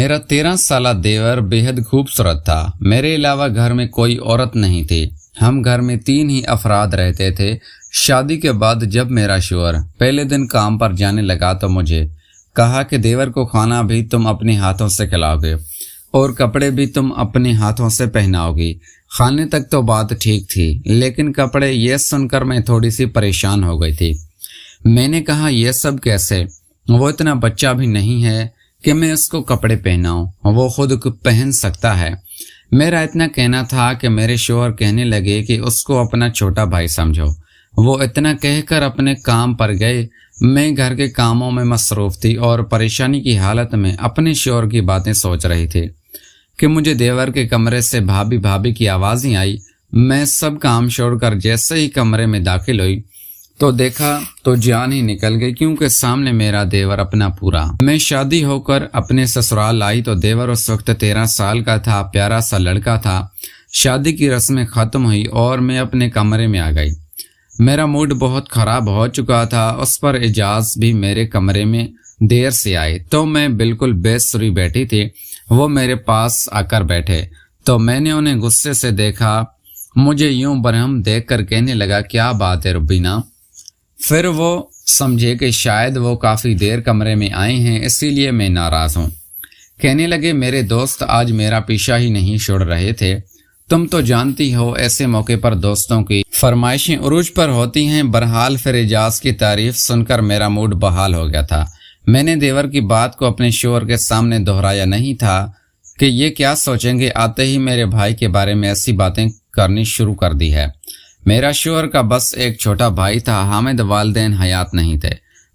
मेरा 13 साल देवर बेहद खूबसूरत था। मेरे अलावा घर में कोई औरत नहीं थी। हम घर में 3 ही अफराद रहते थे। शादी के बाद जब मेरा शौहर पहले दिन काम पर जाने लगा तो मुझे कहा कि देवर को खाना भी तुम अपने हाथों से खिलाओगे और कपड़े भी तुम अपने हाथों से पहनाओगी। खाने तक तो बात ठीक थी, लेकिन कपड़े ये सुनकर मैं थोड़ी सी परेशान हो गई थी। मैंने कहा यह सब कैसे? वो इतना बच्चा भी नहीं है कि मैं उसको कपड़े पहनाऊं, वो खुद पहन सकता है। मेरा इतना कहना था कि मेरे शौहर कहने लगे कि उसको अपना छोटा भाई समझो। वो इतना कहकर अपने काम पर गए। मैं घर के कामों में मसरूफ थी और परेशानी की हालत में अपने शौहर की बातें सोच रही थी कि मुझे देवर के कमरे से भाभी भाभी की आवाज़ें आई। मैं सब काम छोड़कर जैसे ही कमरे में दाखिल हुई तो देखा तो जान ही निकल गई, क्योंकि सामने मेरा देवर अपना पूरा। मैं शादी होकर अपने ससुराल आई तो देवर उस वक्त 13 साल का था, प्यारा सा लड़का था। शादी की रस्में खत्म हुई और मैं अपने कमरे में आ गई। मेरा मूड बहुत खराब हो चुका था। उस पर एजाज भी मेरे कमरे में देर से आए तो मैं बिल्कुल बेसुरी बैठी थी। वो मेरे पास आकर बैठे तो मैंने उन्हें गुस्से से देखा। मुझे यूं बरहम देखकर कहने लगा, क्या बात है रुबीना? फिर वो समझे कि शायद वो काफ़ी देर कमरे में आए हैं, इसीलिए मैं नाराज़ हूँ। कहने लगे, मेरे दोस्त आज मेरा पीछा ही नहीं छोड़ रहे थे। तुम तो जानती हो ऐसे मौके पर दोस्तों की फरमाइशें उरूज पर होती हैं। बहरहाल फिर एजाज की तारीफ सुनकर मेरा मूड बहाल हो गया था। मैंने देवर की बात को अपने शौहर के सामने दोहराया नहीं था कि ये क्या सोचेंगे। आते ही मेरे भाई के बारे में ऐसी बातें करनी शुरू कर दी है। मेरा शौहर का बस एक छोटा भाई था। हामिद वालिदैन हयात नहीं थे।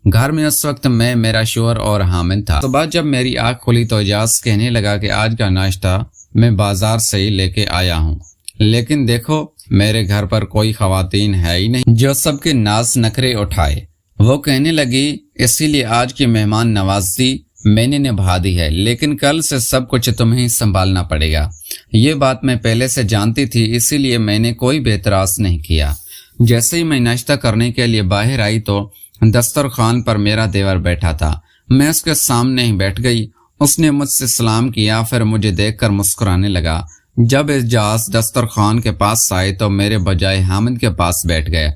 घर में उस वक्त मैं, मेरा शौहर और हामिद था। सुबह जब मेरी आँख खुली तो एजाज कहने लगा कि आज का नाश्ता मैं बाजार से ही लेके आया हूँ, लेकिन देखो मेरे घर पर कोई खवातीन है ही नहीं जो सबके नाज नखरे उठाए। वो कहने लगी, इसीलिए आज की मेहमान नवाजी मैंने निभा दी है, लेकिन कल से सब कुछ तुम्हें ही संभालना पड़ेगा। ये बात मैं पहले से जानती थी, इसीलिए मैंने कोई भी एतराज नहीं किया। जैसे ही मैं नाश्ता करने के लिए बाहर आई तो दस्तरखान पर मेरा देवर बैठा था। मैं उसके सामने ही बैठ गई। उसने मुझसे सलाम किया, फिर मुझे देखकर मुस्कुराने लगा। जब एजाज दस्तरखान के पास आए तो मेरे बजाय हामिद के पास बैठ गए।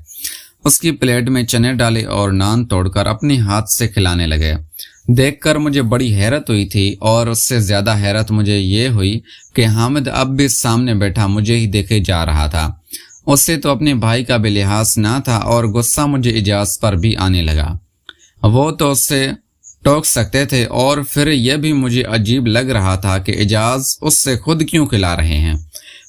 उसकी प्लेट में चने डाले और नान तोड़कर अपने हाथ से खिलाने लगे। देखकर मुझे बड़ी हैरत हुई थी और उससे ज्यादा हैरत मुझे ये हुई कि हामिद अब भी सामने बैठा मुझे ही देखे जा रहा था। उससे तो अपने भाई का भी लिहाज ना था और गुस्सा मुझे एजाज पर भी आने लगा। वो तो उससे टोक सकते थे और फिर यह भी मुझे अजीब लग रहा था कि एजाज उससे खुद क्यों खिला रहे हैं।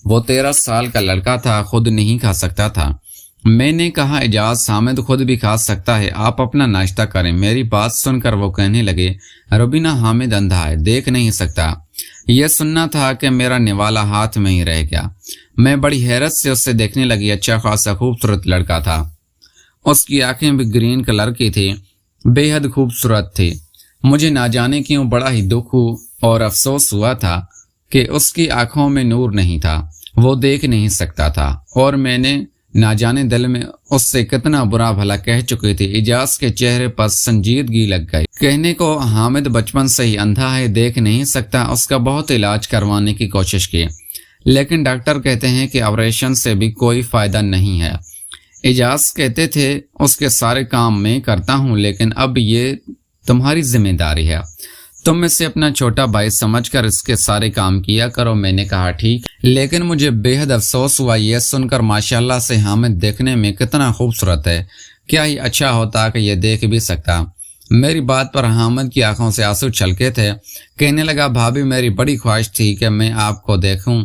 वो 13 साल का लड़का था, खुद नहीं खा सकता था। मैंने कहा, एजाज हामिद खुद भी खा सकता है, आप अपना नाश्ता करें। मेरी बात सुनकर वो कहने लगे, रुबीना हामिद अंधा है, देख नहीं सकता। यह सुनना था कि मेरा निवाला हाथ में ही रह गया। मैं बड़ी हैरत से उससे देखने लगी। अच्छा खासा खूबसूरत लड़का था। उसकी आंखें भी ग्रीन कलर की थी, बेहद खूबसूरत थी। मुझे ना जाने क्यों बड़ा ही दुख और अफसोस हुआ था कि उसकी आंखों में नूर नहीं था, वो देख नहीं सकता था। और मैंने ना जाने दिल में उससे कितना बुरा भला कह चुकी थी। एजाज के चेहरे पर संजीदगी लग गई। कहने को हामिद बचपन से ही अंधा है, देख नहीं सकता। उसका बहुत इलाज करवाने की कोशिश की, लेकिन डॉक्टर कहते हैं कि ऑपरेशन से भी कोई फायदा नहीं है। एजाज कहते थे उसके सारे काम मैं करता हूँ, लेकिन अब ये तुम्हारी जिम्मेदारी है, तुम इसे अपना छोटा भाई समझकर इसके सारे काम किया करो। मैंने कहा ठीक, लेकिन मुझे बेहद अफसोस हुआ यह सुनकर माशाल्लाह से हामिद देखने में कितना खूबसूरत है। क्या ही अच्छा होता कि यह देख भी सकता। मेरी बात पर हामिद की आंखों से आंसू छलके थे। कहने लगा, भाभी मेरी बड़ी ख्वाहिश थी कि मैं आपको देखूं,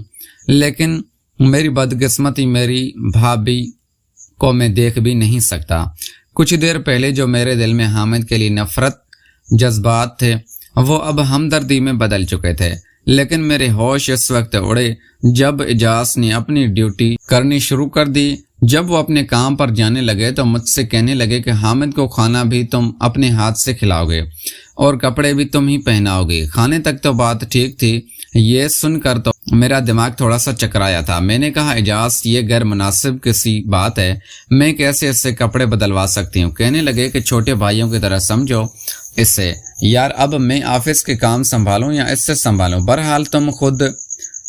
लेकिन मेरी बदकिस्मती मेरी भाभी को मैं देख भी नहीं सकता। कुछ देर पहले जो मेरे दिल में हामिद के लिए नफरत जज्बात थे वो अब हमदर्दी में बदल चुके थे, लेकिन मेरे होश इस वक्त उड़े जब एजाज ने अपनी ड्यूटी करनी शुरू कर दी। जब वो अपने काम पर जाने लगे तो मुझसे कहने लगे कि हामिद को खाना भी तुम अपने हाथ से खिलाओगे और कपड़े भी तुम ही पहनाओगे। खाने तक तो बात ठीक थी, ये सुनकर तो मेरा दिमाग थोड़ा सा चकराया था। मैंने कहा, एजाज ये गैर मुनासिब किसी बात है, मैं कैसे इससे कपड़े बदलवा सकती हूँ। कहने लगे कि छोटे भाइयों की तरह समझो, इससे, यार अब मैं ऑफिस के काम संभालूं या इससे संभालूं, बहरहाल तुम खुद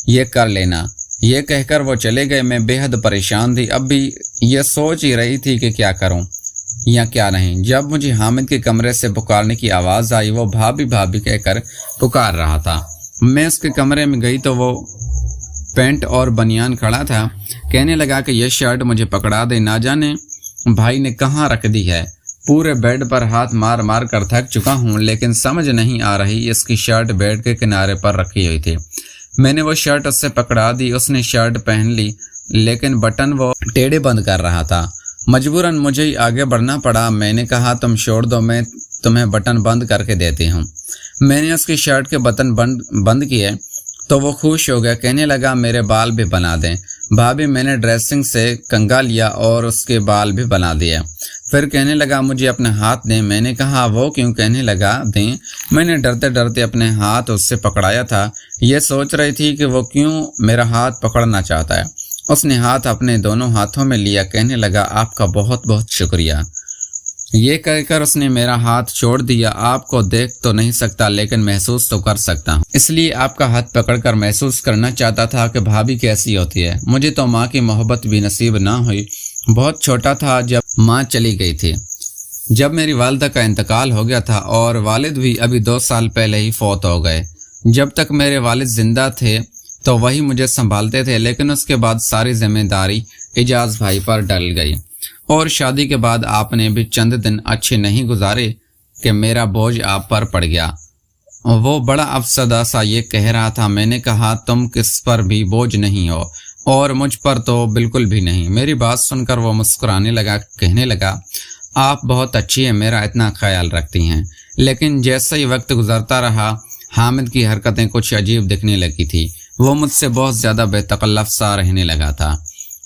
ये कर लेना। ये कहकर वो चले गए। मैं बेहद परेशान थी। अब भी ये सोच ही रही थी कि क्या करूं या क्या नहीं, जब मुझे हामिद के कमरे से पुकारने की आवाज़ आई। वो भाभी भाभी कहकर पुकार रहा था। मैं उसके कमरे में गई तो वो पैंट और बनियान खड़ा था। कहने लगा कि यह शर्ट मुझे पकड़ा दे, ना जाने भाई ने कहाँ रख दी है। पूरे बेड पर हाथ मार मार कर थक चुका हूँ, लेकिन समझ नहीं आ रही। इसकी शर्ट बेड के किनारे पर रखी हुई थी। मैंने वो शर्ट उससे पकड़ा दी। उसने शर्ट पहन ली, लेकिन बटन वो टेढ़े बंद कर रहा था। मजबूरन मुझे ही आगे बढ़ना पड़ा। मैंने कहा तुम छोड़ दो, मैं तुम्हें बटन बंद करके देती हूँ। मैंने उसकी शर्ट के बटन बंद किए तो वो खुश हो गया। कहने लगा मेरे बाल भी बना दें। भाभी, मैंने ड्रेसिंग से कंघा लिया और उसके बाल भी बना दिए। फिर कहने लगा मुझे अपने हाथ दें। मैंने कहा वो क्यों? कहने लगा दें। मैंने डरते डरते अपने हाथ उससे पकड़ाया था। ये सोच रही थी कि वो क्यों मेरा हाथ पकड़ना चाहता है। उसने हाथ अपने दोनों हाथों में लिया। कहने लगा आपका बहुत बहुत शुक्रिया। ये कहकर उसने मेरा हाथ छोड़ दिया। आपको देख तो नहीं सकता, लेकिन महसूस तो कर सकता हूँ, इसलिए आपका हाथ पकड़कर महसूस करना चाहता था कि भाभी कैसी होती है। मुझे तो माँ की मोहब्बत भी नसीब ना हुई। बहुत छोटा था जब माँ चली गई थी, जब मेरी वालिदा का इंतकाल हो गया था, और वालिद भी अभी 2 साल पहले ही फौत हो गए। जब तक मेरे वालिद जिंदा थे तो वही मुझे संभालते थे, लेकिन उसके बाद सारी जिम्मेदारी इजाज भाई पर डल गई। और शादी के बाद आपने भी चंद दिन अच्छे नहीं गुजारे कि मेरा बोझ आप पर पड़ गया। वो बड़ा अफसदा सा ये कह रहा था। मैंने कहा तुम किस पर भी बोझ नहीं हो, और मुझ पर तो बिल्कुल भी नहीं। मेरी बात सुनकर वो मुस्कुराने लगा। कहने लगा आप बहुत अच्छी हैं, मेरा इतना ख्याल रखती हैं। लेकिन जैसे ही वक्त गुजरता रहा, हामिद की हरकतें कुछ अजीब दिखने लगी थी। वो मुझसे बहुत ज़्यादा बेतकल्लफ सा रहने लगा था।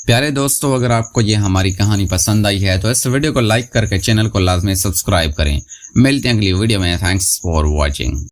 प्यारे दोस्तों, अगर आपको ये हमारी कहानी पसंद आई है तो इस वीडियो को लाइक करके चैनल को लाजमी सब्सक्राइब करें। मिलते हैं अगली वीडियो में। Thanks for watching.